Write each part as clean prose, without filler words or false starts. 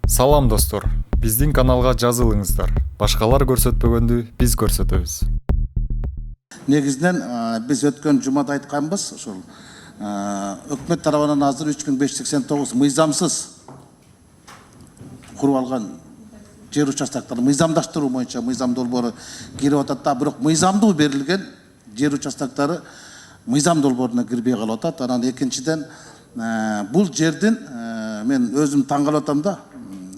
Салам достор, биздин каналга жазылыңыздар. Башкалар көрсөтпөгөндү биз көрсөтөбүз. Негизинен биз өткөн жумада айтканбыз, ошол өкмөт тарабынан азыр 3589 мыйзамсыз куруп алган жер участоктарын мыйзамдаштыруу боюнча мыйзам долбоору кирип атат да, бирок мыйзамдуу берилген жер участоктары мыйзам долбооруна кирбей калып атат. Анан экинчиден бул жердин мен өзүм таң калып атам да,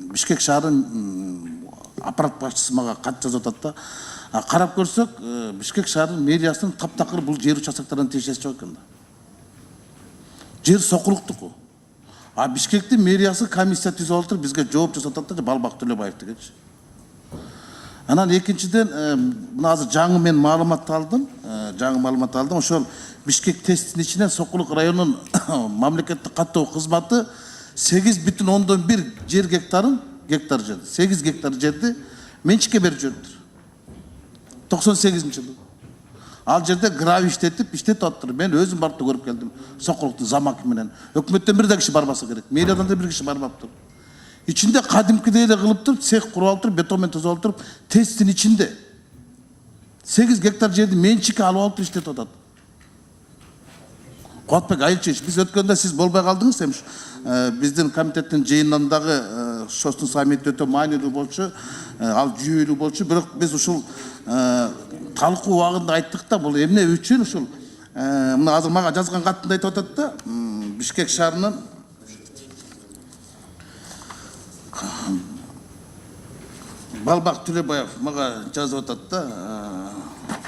Бишкек шаарынын аппарат башчысы мага кат жазып атат да. Карап көрсөк, Бишкек шаарынын мэриясынын таптакыр бул жер участоктарынын тиешеси жок экен да. Жер сокулуктуку. Бишкектин мэриясы комиссия түзүп отуруп бизге жооп жасатат да, Балбак Төлөбаев дегенчи. Анан экинчиден мына азыр жаңы мен маалымат алдым. Ошол Бишкек тестин ичинен Сокулук районунун мамлекеттик каттоо кызматы 8,1 жер гектарын, 8 гектар жерди менчикке берип жүрүптүр. 98-жылы. Ал жерде гравий иштетип атыптыр. Мен өзүм барып көрүп келдим. Сокулуктун заманкы менен. Өкмөттөн бир да киши барбаса керек. Мэриядан да бир киши барбаптыр. Ичинде кадимкидей эле кылып туруп, цех куруп алып туруп, бетон менен тозуп алып туруп, тесттин ичинде 8 гектар жерди менчикке алып алып иштетип атат. Куатбек Айылчевич, биз өткөндө сиз болбой калдыңыз, эми биздин комитеттин жыйынындагы шостун саммити өтө маанилүү болчу, ал жүйөлүү болчу, бирок биз ушул талкуу убагында айттык да, бул эмне үчүн ушул мына азыр мага жазган катында айтып атат да, Бишкек шаарынын Балбак Төлөбаев мага жазып атат да,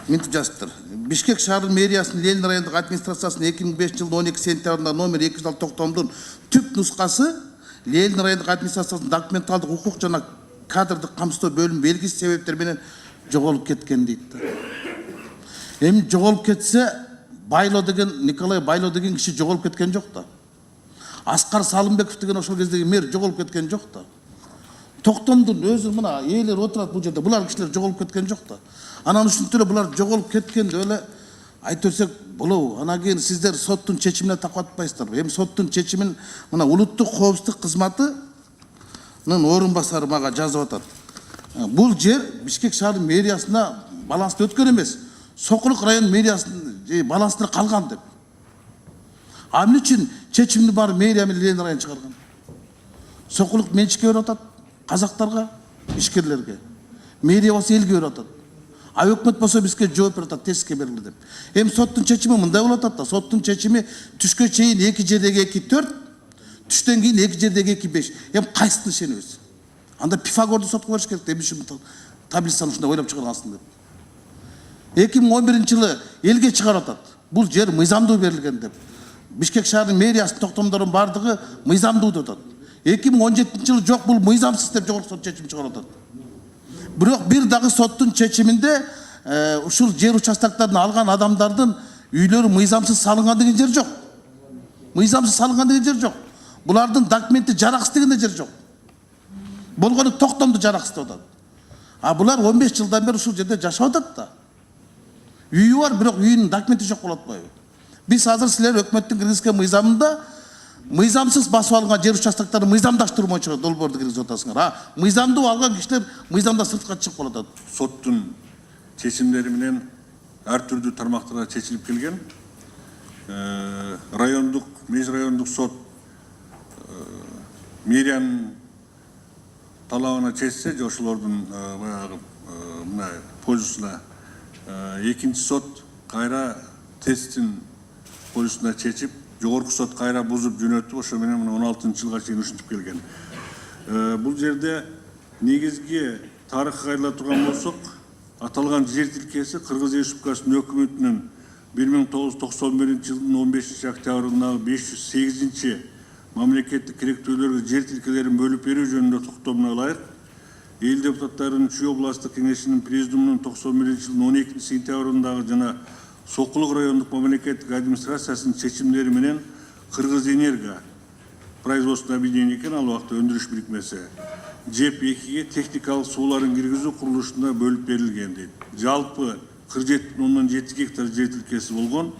мынтип жазыптыр. Бишкек шаарынын мэриясынын Ленин райондук администрациясынын 2005 жылдын 12 сентябрында номер 206 токтомдун түп нускасы Ленин райондук администрациясынын документалдык укук жана кадрдык камсыздоо бөлүмү белгисиз себептер менен жоголуп кеткен дейт да. Эми жоголуп кетсе, Николай Байло деген киши жоголуп кеткен жок да. Аскар Салымбеков деген ошол кездеги мэр жоголуп кеткен жок да. Токтомдун өзү мына ээлер отурат бул жерде, булар кишилер жоголуп кеткен жок да. Анан ушинтип эле булар жоголуп кеткенди эле айтып берсек болобу. Анан кийин сиздер соттун чечимине такып атпайсыздарбы? Эми соттун чечимин мына улуттук коопсуздук кызматынын орун басары мага жазып атат. Бул жер Бишкек шаарынын мэриясына баланстуу өткөн эмес. Сокулук район мэриясынын балансында калган деп. Эмне үчүн чечимди баары мэрия менен Ленин район чыгарган? Сокулук менчикке берип атат казактарга, ишкерлерге. Мэрия болсо элге берип атат. Өкмөт болсо бизге жооп берип атат, тестке бергиле деп. Эми соттун чечими мындай болуп атат да, соттун чечими түшкө чейин 2 жердеги 2,4, түштөн кийин 2 жердеги 2,5. Эми кайсысына ишенебиз? Анда Пифагорду сотко бериш керек, эми ушул таблицаны ушундай ойлоп чыгаргансың деп. 2011-жылы элге чыгарып атат. Бул жер мыйзамдуу берилген деп. Бишкек шаарынын мэриясынын токтомдорунун бардыгы мыйзамдуу деп атат. 2017-жылы жок, бул мыйзамсыз деп жогорку сот чечим чыгарып атат. Бирок бир дагы соттун чечиминде ушул жер участоктарын алган адамдардын үйлөрү мыйзамсыз салынган деген жер жок. Мыйзамсыз салынган деген жер жок. Булардын документи жараксыз деген жер жок. Болгону токтомду жараксыз деп атат. Булар 15 жылдан бери ушул жерде жашап атат да. Үйү бар, бирок үйүнүн документи жок болот атпайбы? Биз азыр силер өкмөттүн киргизген мыйзамында мыйзамсыз басып алынган жер участоктарын мыйзамдаштыруу боюнча долбоорду киргизип атасыңар. Мыйзамдуу алган кишилер мыйзамда сыртка чыгып калып атат. Соттун чечимдери менен ар түрдүү тармактарга чечилип келген. Райондук, межрайондук сот мэриянын талабына чечсе, же ошолордун баягы мына пользусуна, экинчи сот кайра тесттин пользусуна чечип, жогорку сот кайра бузуп жөнөтүп, ошо менен 16-жылга чейин ушинтип келген. Бул жерде негизги тарыхка кайрыла турган болсок, аталган жер тилкеси Кыргыз Республикасынын өкмөтүнүн 1991-жылдын 15-октябрындагы 508-чи мамлекеттик керектүүлөргө жер тилкелерин бөлүп берүү жөнүндө токтомуна ылайык, эл депутаттарынын Чүй областтык кеңешинин президиумунун 91-жылдын 12-сентябрындагы жана Сокулук райондук мамлекеттик администрациясынын чечимдери менен Кыргыз Энерго производственный объединение экен, ал убакта өндүрүш бирикмеси, ЖЭП-2ге техникалык сууларын киргизүү курулушуна бөлүп берилген дейт. Жалпы 47,7 гектар жер тилкеси болгон.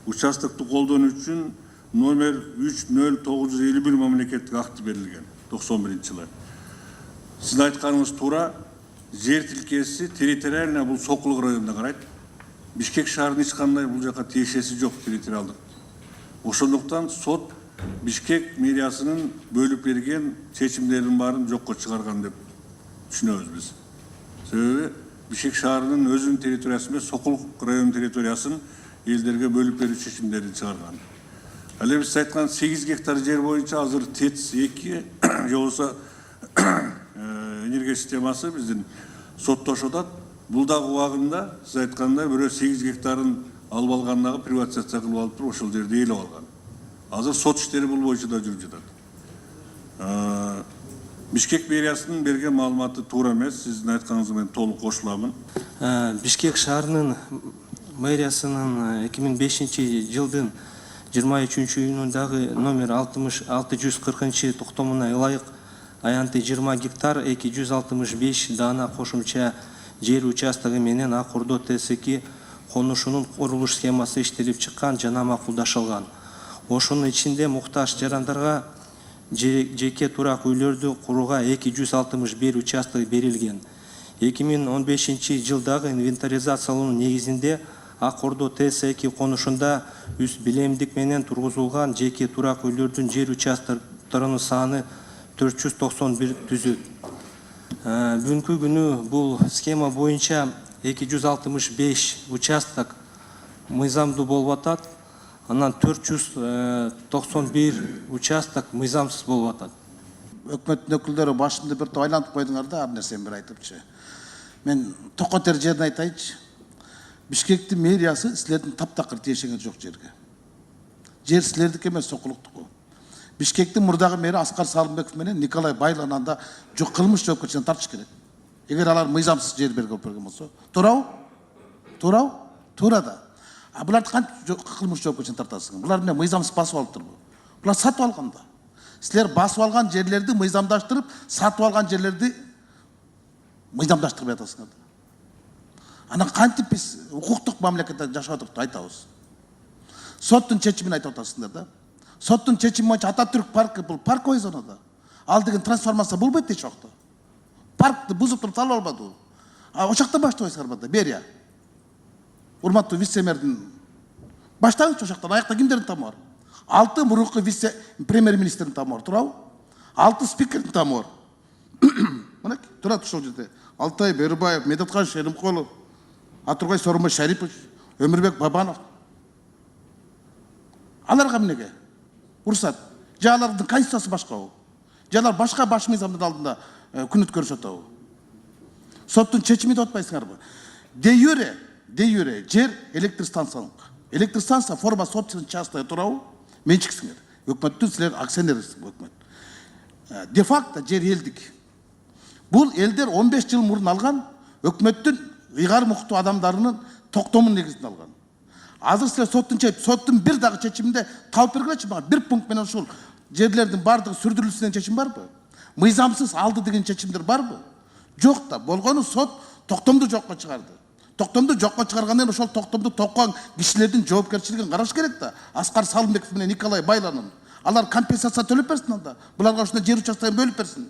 Участокту колдонуу үчүн номер 30951 мамлекеттик акты берилген 91-жылы. Сіздің айтқаныңыз тура, жер тилкесі территориально бұл Сокулук районына қарайды. Бишкек шаарынын ешқандай бұл жаққа тиешесі жоқ территориалдық. Ошондуктан сот Бишкек мэриясынын бөлүп берген чечимдердин баарын жокко чыгарган деп түшүнөбүз биз. Себеби Бишкек шаарынын өзүнүн территориясы эмес, Сокулук районунун территориясын элдерге бөлүп берүү чечимдерин чыгарган. Ал эми сиз айткан 8 гектар жер боюнча азыр ТЭЦ 2 же болбосо энергия системасы биздин соттошуп атат. Бул дагы убагында сиз айткандай бирөө 8 гектарын алып алган дагы приватизация кылып алып туруп ошол жерди ээлеп алган. Азыр сот иштери бул боюнча да жүрүп жатат. Бишкек мэриясынын берген маалыматы туура эмес. Сиздин айтканыңызга мен толук кошуламын. Бишкек шаарынын мэриясынын 2005 жылдын 23-июнундагы номер 640 токтомуна ылайык аянты 20 гектар 265 даана кошумча жер участогу менен Акордо ТС2 конушунун курулуш схемасы иштелип чыккан жана макулдашылган. Ошонун ичинде муктаж жарандарга жеке турак үйлөрдү курууга 261 участок берилген. 2015 жылдагы инвентаризациялоонун негизинде Акордо ТС2 конушунда үз билемдик менен тургузулган жеке турак үйлөрдүн жер участокторунун саны 491 түзөт. Бүгүнкү күнү бул схема боюнча 265 участок мыйзамдуу болуп атат. Анан 491 участок мыйзамсыз болуп атат. Өкмөттүн өкүлдөрү башымды бир айлантып койдуңар да, ар нерсени бир айтыпчы. Мен токотер жерин айтайынчы. Бишкектин мэриясы силердин таптакыр тиешеңер жок жерге. Жер силердики эмес, Сокулуктуку. Бишкектин мурдагы мэри Аскар Салымбеков менен Николай Байлананда жок кылмыш жоопкерчиликтерин тартыш керек. Эгер алар мыйзамсыз жер берген болсо, туурабы? Туурабы? Туура да. А буларды кантип кылмыш жоопкерчиликтерин тартасыңар? Булар эмне мыйзамсыз басып алыптырбы? Булар сатып алган да. Силер басып алган жерлерди мыйзамдаштырып, сатып алган жерлерди мыйзамдаштырып жатасыңар. Анан кантип биз укуктук мамлекетте жашап атып айтабыз? Соттун чечимин айтып атасыңдар да. Соттун чечими боюнча Ататүрк паркы бул парковый зонада. Ал деген трансформация болбойт эч жакта. Паркты бузуп туруп салып албады. А ошакта баштабайсыңар бада, берия. Урматтуу вице-мэрдин баштаңызчы ошактан, аякта кимдердин тамы бар? 6 мурунку вице премьер-министрдин тамы бар, туурабы? 6 спикердин тамы бар. Мынакей, турат ушул жерде. Алтай Бербаев, Медеткан Шеримкулов, Атургай Сооронбай Шарипович, Өмүрбек Бабанов. Аларга эмнеге? Уруксат. Же алардын конституциясы башкабы? Же алар башка баш мыйзамдын алдында күн өткөрүшүп атабы? Соттун чечими деп атпайсыңарбы? Де юре жер электр станциялык. Электр станция форма собственности частная, туурабы? Менчиксиңер. Өкмөттүн силер акционерсиңер өкмөт. Де факто жер элдик. Бул элдер 15 жыл мурун алган өкмөттүн ыйгар муктуу адамдарынын токтомун негизинде алган. Азыр силер соттун бир дагы чечиминде таап бергилечи мага бир пункт менен ушул жерлердин бардыгы сүрдүрүлсүнөн чечим барбы? Мыйзамсыз алды деген чечимдер барбы? Жок да. Болгону сот токтомду жокко чыгарды. Токтомду жокко чыгаргандан ошол токтомду токкон кишилердин жоопкерчилигин караш керек да. Аскар Салымбеков менен Николай Байланын. Алар компенсация төлөп берсин анда. Буларга ушундай жер участкын бөлүп берсин.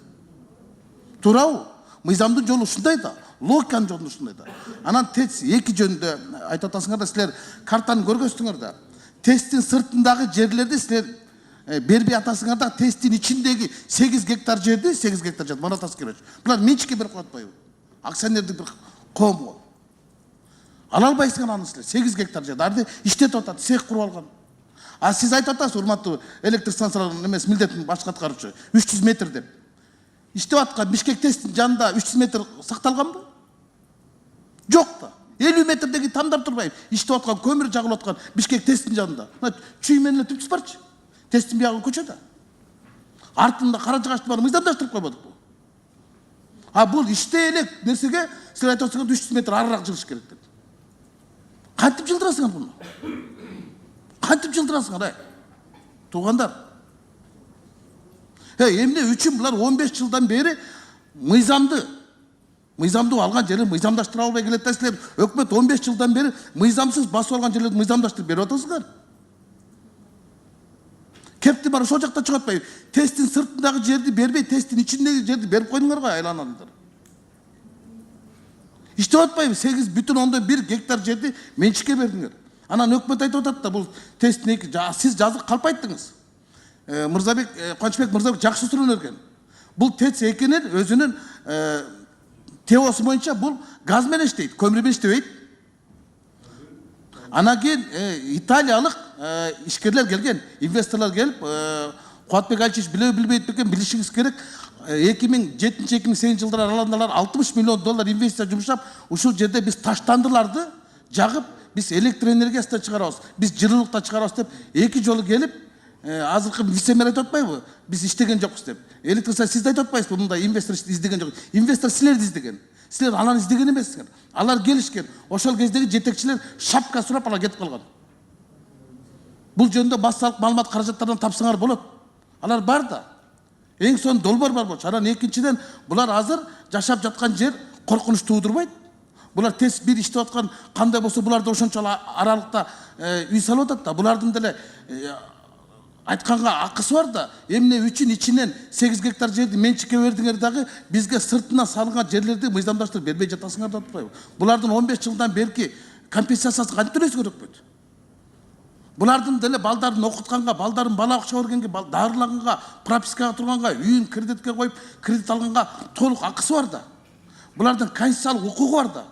Туурабы? Мыйзамдын жолу ушундай да. Логиканын жолу ушундай да. Анан ТЭЦ 2 жөнүндө айтып атасыңар да, силер картаны көргөзсүңөр да. ТЭЦтин сыртындагы жерлерди силер бербей атасыңар да, ТЭЦтин ичиндеги 8 гектар жерди, 8 гектар жер Манат Аскерович. Булар менчикке берип коюп атпайбы? Акционердик бир коомго. Ала албайсыңар аны силер 8 гектар жерди. Арды иштетип атат, цех куруп алган. А сиз айтып атасыз, урматтуу электр станцияларынын эмес милдетин башкы аткаруучу 300 метр деп. Иштеп аткан Бишкек ТЭЦтин жанында 300 метр сакталганбы? Жок да. 50 метрдеги тамдар турбайбы? Иштеп аткан көмүр жагылып аткан Бишкек ТЭЦтин жанында. Чүй менен түпсүз барчы. ТЭЦтин биягы көчөдө. Артында кара жыгачты бар мыйзамдаштырып койбодукпу? А бул иштей элек нерсеге силер айтып атсаңар 300 метр арыраак жылыш керек деп. Кантип жылдырасыңар буну? Кантип жылдырасыңар, туугандар? Эмне үчүн булар 15 жылдан бери мыйзамдуу алган жерлер мыйзамдаштыра албай келет да, силер өкмөт 15 жылдан бери мыйзамсыз басып алган жерлерди мыйзамдаштырып берип атасыңар. Кепти бар ошол жакта чыгып атпайбы? Тесттин сыртындагы жерди бербей, тесттин ичиндеги жерди берип койдуңар го айланаңдар. İşte atmayın 8,1 гектар жерди менчикке бердиңер. Анан өкмөт айтып атат да бул тесттин сиз жазык калпайттыңыз. Мырзабек Кубанычбек Мырзабек жакшы суроо берген. Бул ТЭЦ экинин өзүнүн теориясы боюнча бул газ менен иштейт, көмүр менен иштебейт. Анан кийин италиялык ишкерлер келген, инвесторлор келип, Кубатбек Алчевич билбейт бекен, билишиңиз керек. 2007-2008 жылдар аралығында 60 миллион доллар инвестиция жұмшап, ушул жерде біз таштандыларды жағып, біз электроэнергиясында чыгарабыз, біз жылуулукта чыгарабыз деп, 2 жолу келип, азыркы вице-мэр айтып атпайбы? Біз иштеген жокпуз деп. Электроса сиз айтып атпайсызбы? Мында инвестор издеген жок. Инвестор силерди издеген. Силер анан издеген эмессиңер. Алар келишкен. Ошол кездеги жетекчилер шапка сурап алар кетип калган. Бул жөнүндө массалык маалымат каражаттардан тапсаңар болот. Алар бар да. Эң сон долбор бар болчу. Анан экинчиден булар азыр жашап жаткан жер коркунуч туудурбайт. Булар тез бир иштеп аткан кандай болсо буларда ошончо аралыкта үй салып атат да. Булардын деле айтканга акысы бар да. Эмне үчүн ичинен 8 гектар жерди менчикке бердиңер дагы бизге сыртынан салынган жерлерди мыйзамдаштырып бербей жатасыңар деп атпайбы? Булардын 15 жылдан берки компенсациясы кантип төлөйсүң керек болот? Булардын деле балдарын окутканга, балдарын бала акча бергенге, дарылаганга, пропискага турганга, үйүн кредитке коюп, кредит алганга толук акысы бар да. Булардын конституциялык укугу бар да.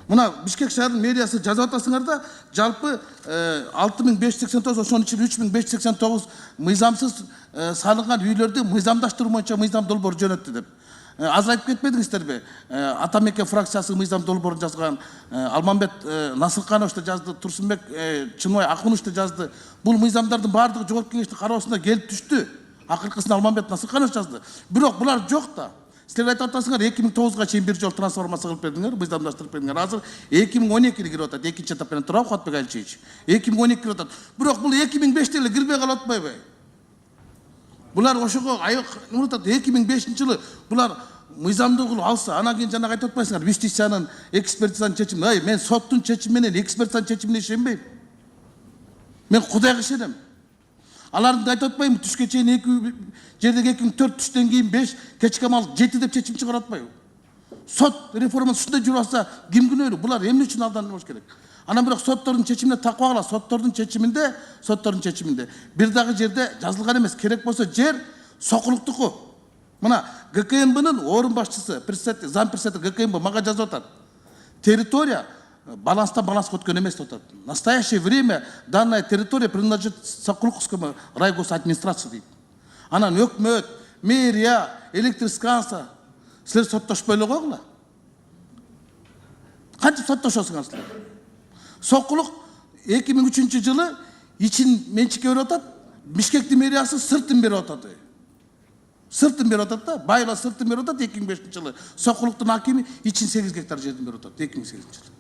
Мына Бишкек шаарынын мэриясы жазып атасыңар да, жалпы 6589, ошонун ичинде 3589 мыйзамсыз салынган үйлөрдү мыйзамдаштыруу боюнча мыйзам долбоор жөнөттү деп. Азыр айтып кетпедиңиздерби? Атамекен фракциясы мыйзам долбоорун жазган, Алмамбет Насырканов да жазды, Турсунбек Чынбай Акунов да жазды. Бул мыйзамдардын баардыгы жогорку кеңештин кароосуна келип түштү. Акыркысын Алмамбет Насырканов жазды. Бирок булар жок да. Силер айтып атасыңар 2009га чейин бир жол трансформация кылып бердиңер, мыйзамдаштырып бердиңер. Азыр 2012 кирип атат, экинчи этап менен турабы Кубатбек Алчевич. 2012 кирип атат. Бирок бул 2005-те эле кирбей калып атпайбы? Булар ошого аяк муртат 2005 жылы булар мыйзамдуу кылып алса, анан кийин жана айтып атпайсыңар, юстициянын экспертизанын чечими. Мен соттун чечими менен экспертизанын чечимине ишенбейм. Мен Кудайга ишенем. Аларды айтып атпайбы, түшкө чейин 2 жердеги 4 түштөн кийин 5, кечке мал 7 деп чечим чыгарып атпайбы? Сот реформасы ушундай жүрүп атса, ким күнөөлүү? Булар эмне үчүн алданып болуш керек? Анан бирок соттордун чечимине такып кала, соттордун чечиминде бир дагы жерде жазылган эмес, керек болсо жер сокулуктуку. Мына ГКМБнын орун башчысы, зам председатель ГКМБ мага жазып атат. Территория баланстан балансқа өткөн эмес деп атат. В настоящее время данная территория принадлежит Сокулукскому райгосадминистрации дейт. Анан өкмөт, мэрия, электростанция силер соттошпой эле койгула. Кантип соттошосуңар силер? Сокулук 2003 жылы ичин менчикке берип атат, Бишкектин мэриясы сыртын берип атат. Сыртын берип атат да, байла сыртын берип атат 2005 жылы. Сокулуктун акими ичин 8 гектар жердин берип атат 2008 жылы.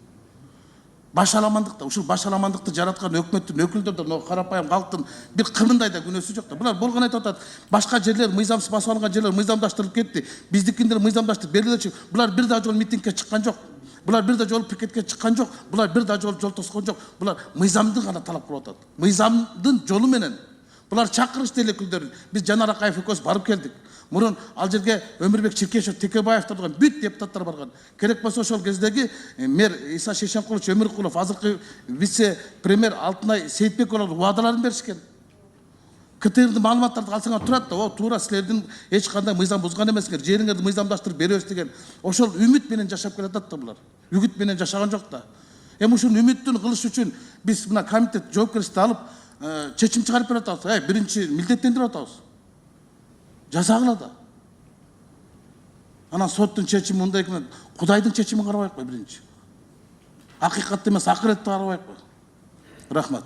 Башаламандыкта, ушул башаламандыкты жараткан өкмөттүн өкүлдөрү, карапайым калктын бир кымындай да күнөөсү жок да. Булар болгон айтып атат, башка жерлер мыйзамсыз басып алынган жерлер мыйзамдаштырылып кетти. Биздикиндер мыйзамдаштырып берилечи. Булар бир да жол митингге чыккан жок. Булар бир да жол пикетке чыккан жок. Булар бир да жол тоскон жок. Булар мыйзамды гана талап кылып атат. Мыйзамдын жолу менен. Булар чакырышты эле өкүлдөрүн. Биз Жанар Акаев экөөбүз барып келдик. Мурун ал жерге Өмүрбек Чиркешев, Текебаевдер турган бүт депутаттар барган. Керек болсо ошол кездеги мэр Иса Шешенкулович Өмүркулов, азыркы вице-премьер Алтынай Сейитбековлар убадаларын беришкен. КТРдин маалыматтарды алсаңар турат да, туура силердин эч кандай мыйзам бузган эмесиңер, жериңерди мыйзамдаштырып беребиз деген. Ошол үмүт менен жашап келатат да булар. Үгүт менен жашаган жок да. Ушул үмүттүн кылыш үчүн биз мына комитет жоопкерчиликти алып чечим чыгарып берип атабыз. Биринчи милдеттендирип атабыз. Жазагыла да. Анан соттун чечими мындай экен, Кудайдын чечимин карабайык кой биринчи. Акыйкатты эмес, акыретти карабайык кой. Рахмат.